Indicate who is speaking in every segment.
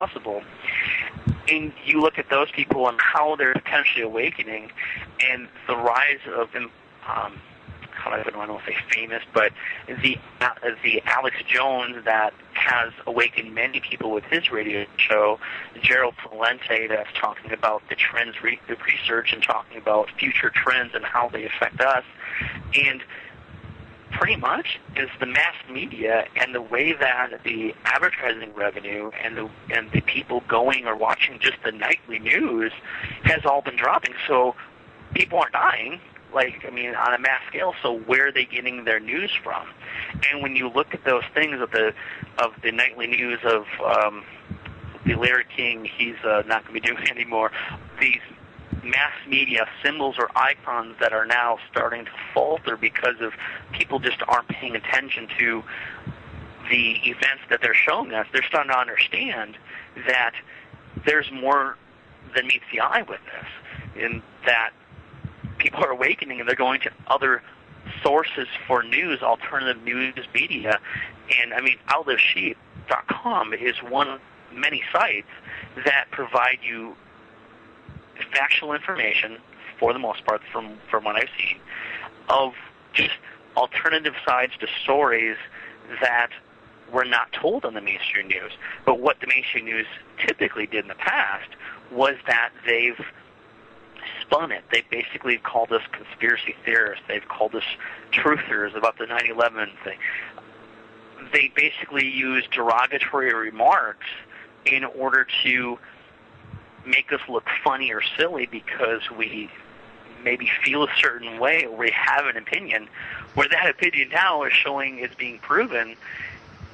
Speaker 1: possible. And you look at those people and how they're potentially awakening, and the rise of I don't want to say famous, but the Alex Jones that has awakened many people with his radio show, Gerald Valente that's talking about the trends, the research, and talking about future trends and how they affect us, and pretty much is the mass media and the way that the advertising revenue and the people going or watching just the nightly news has all been dropping. So people aren't dying, on a mass scale. So where are they getting their news from? And when you look at those things of the nightly news of the Larry King, he's not going to be doing anymore. These mass media symbols or icons that are now starting to falter because of people just aren't paying attention to the events that they're showing us. They're starting to understand that there's more than meets the eye with this, in that people are awakening and they're going to other sources for news, alternative news media. And Outlivesheep.com is one of many sites that provide you factual information, for the most part, from what I've seen, of just alternative sides to stories that were not told on the mainstream news. But what the mainstream news typically did in the past was that they've spun it. They basically called us conspiracy theorists. They've called us truthers about the 9/11 thing. They basically used derogatory remarks in order to make us look funny or silly because we maybe feel a certain way or we have an opinion, where that opinion now is showing is being proven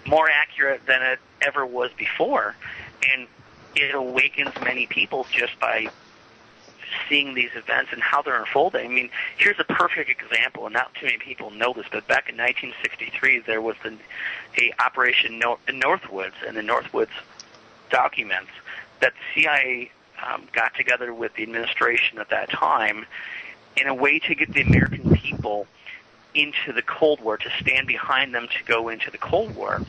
Speaker 1: more accurate than it ever was before. And it awakens many people just by seeing these events and how they're unfolding. Here's a perfect example, and not too many people know this, but back in 1963, there was a Operation Northwoods, and the Northwoods documents that the CIA got together with the administration at that time in a way to get the American people into the Cold War, to stand behind them to go into the Cold War.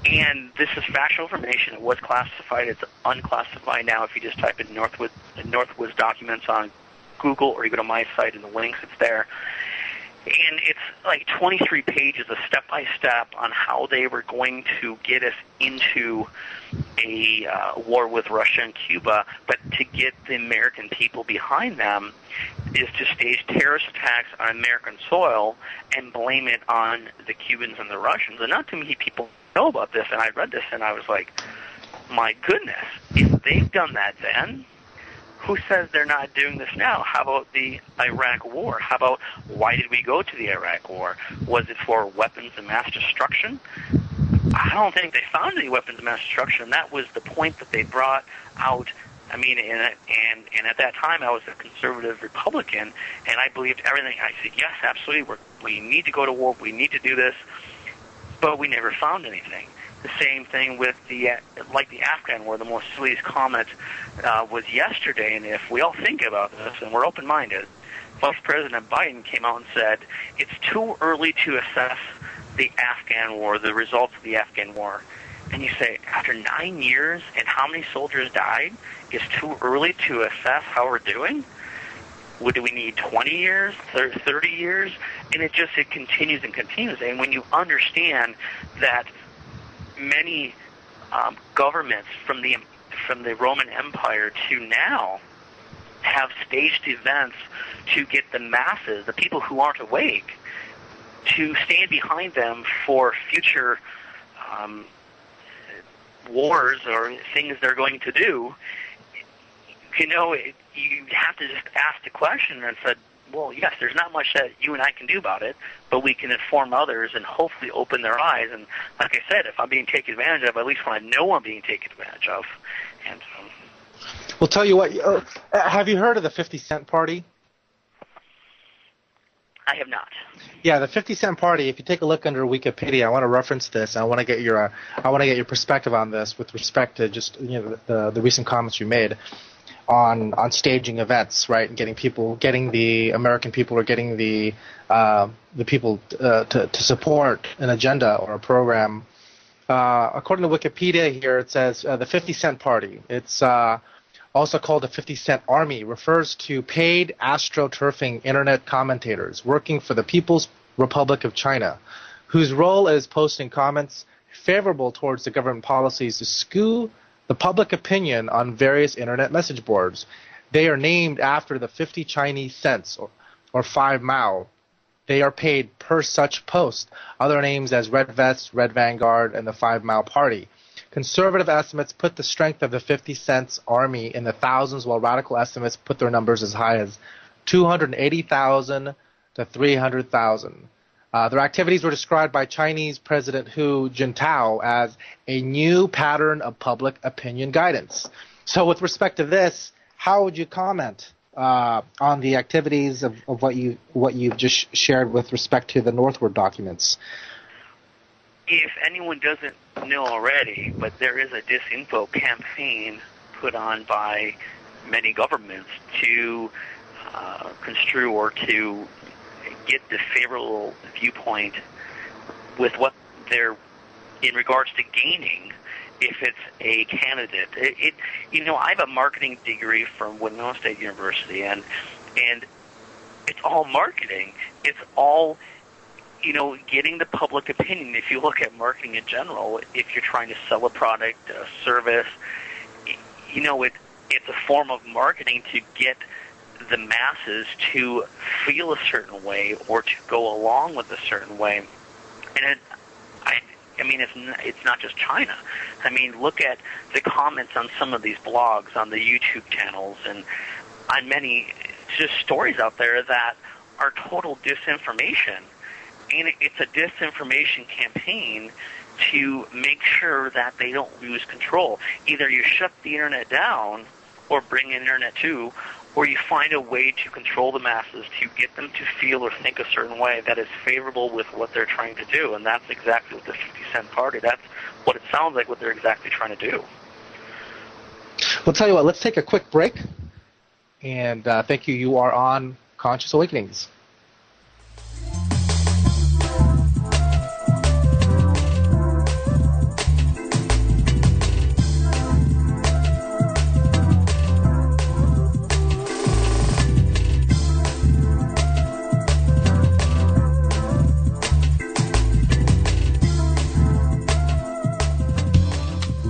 Speaker 1: And this is factual information. It was classified. It's unclassified now. If you just type in Northwoods documents on Google, or you go to my site and the links, it's there. And it's like 23 pages of step-by-step on how they were going to get us into a war with Russia and Cuba, but to get the American people behind them is to stage terrorist attacks on American soil and blame it on the Cubans and the Russians. And not too many people know about this, and I read this and I was like, my goodness, if they've done that then, who says they're not doing this now? How about the Iraq War? How about, why did we go to the Iraq War? Was it for weapons of mass destruction? I don't think they found any weapons of mass destruction. That was the point that they brought out. And at that time I was a conservative Republican, and I believed everything. I said, yes, absolutely, we need to go to war, we need to do this, but we never found anything. The same thing with the Afghan War. The most silliest comment was yesterday, and if we all think about this and we're open-minded, Vice President Biden came out and said it's too early to assess the Afghan War, the results of the Afghan War. And you say, after 9 years and how many soldiers died, it's too early to assess how we're doing? Do we need 20 years, 30 years? And it continues and continues. And when you understand that many governments from the Roman Empire to now have staged events to get the masses, the people who aren't awake, to stand behind them for future wars or things they're going to do, you have to just ask the question and said, well, yes, there's not much that you and I can do about it, but we can inform others and hopefully open their eyes. And like I said, if I'm being taken advantage of, at least when I know I'm being taken advantage of. And
Speaker 2: Well, tell you what, have you heard of the 50 Cent Party?
Speaker 1: I have not.
Speaker 2: Yeah, the 50 Cent Party. If you take a look under Wikipedia, I want to reference this. I want to get your perspective on this with respect to just the recent comments you made on staging events, right, and getting the American people, or getting the people to support an agenda or a program according to Wikipedia here, it says the 50 Cent Party. It's also called the 50 Cent Army, refers to paid astroturfing internet commentators working for the People's Republic of China, whose role is posting comments favorable towards the government policies to skew the public opinion on various internet message boards. They are named after the 50 Chinese cents, or 5 Mao. They are paid per such post. Other names as Red Vest, Red Vanguard, and the 5 Mao Party. Conservative estimates put the strength of the 50 Cent Army in the thousands, while radical estimates put their numbers as high as 280,000 to 300,000. Their activities were described by Chinese President Hu Jintao as a new pattern of public opinion guidance. So with respect to this, how would you comment on the activities of what you've just shared with respect to the Northward documents?
Speaker 1: If anyone doesn't know already, but there is a disinfo campaign put on by many governments to construe or to get the favorable viewpoint with what they're in regards to gaining if it's a candidate. I have a marketing degree from Winona State University, and it's all marketing. It's all getting the public opinion. If you look at marketing in general, if you're trying to sell a product, a service, it's a form of marketing to get the masses to feel a certain way or to go along with a certain way. And it's not just China. I mean, look at the comments on some of these blogs, on the YouTube channels, and on many just stories out there that are total disinformation. And it's a disinformation campaign to make sure that they don't lose control. Either you shut the internet down or bring internet to, or you find a way to control the masses to get them to feel or think a certain way that is favorable with what they're trying to do. And that's exactly what the 50 Cent Party, that's what it sounds like what they're exactly trying to do.
Speaker 2: Well, tell you what, let's take a quick break. And thank you. You are on Conscious Awakenings.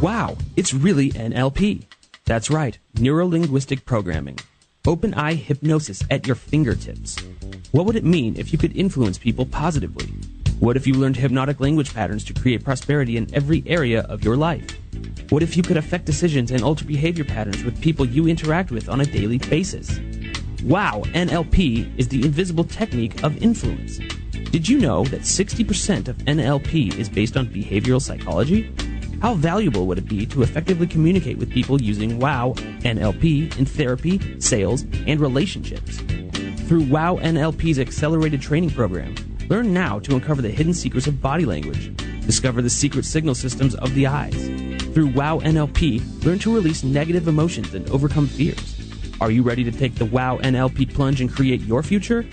Speaker 3: Wow, it's really NLP. That's right, neuro-linguistic programming. Open eye hypnosis at your fingertips. What would it mean if you could influence people positively? What if you learned hypnotic language patterns to create prosperity in every area of your life? What if you could affect decisions and alter behavior patterns with people you interact with on a daily basis? Wow, NLP is the invisible technique of influence. Did you know that 60% of NLP is based on behavioral psychology? How valuable would it be to effectively communicate with people using WOW NLP in therapy, sales, and relationships? Through WOW NLP's accelerated training program, learn now to uncover the hidden secrets of body language, discover the secret signal systems of the eyes. Through WOW NLP, learn to release negative emotions and overcome fears. Are you ready to take the WOW NLP plunge and create your future?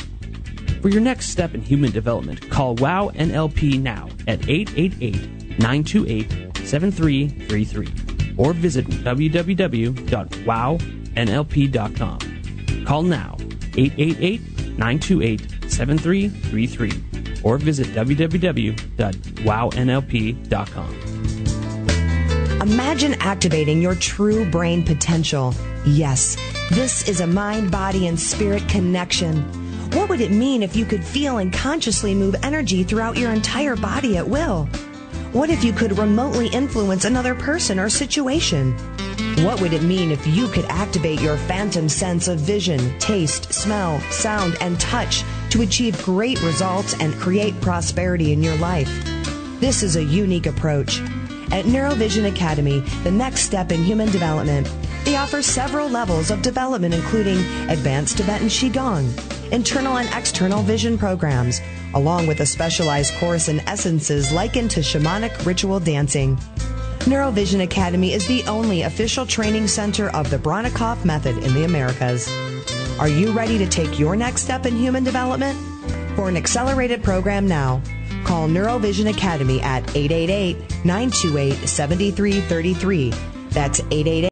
Speaker 3: For your next step in human development, call WOW NLP now at 888-928-7333 or visit www.wownlp.com. Call now 888-928-7333 or visit www.wownlp.com.
Speaker 4: Imagine activating your true brain potential. Yes, this is a mind, body, and spirit connection. What would it mean if you could feel and consciously move energy throughout your entire body at will? What if you could remotely influence another person or situation? What would it mean if you could activate your phantom sense of vision, taste, smell, sound, and touch to achieve great results and create prosperity in your life? This is a unique approach. At Neurovision Academy, the next step in human development, they offer several levels of development, including advanced Tibetan Qigong, internal and external vision programs, along with a specialized course in essences likened to shamanic ritual dancing. Neurovision Academy is the only official training center of the Bronikoff method in the Americas. Are you ready to take your next step in human development? For an accelerated program now, Call Neurovision Academy at 888-928-7333. That's 888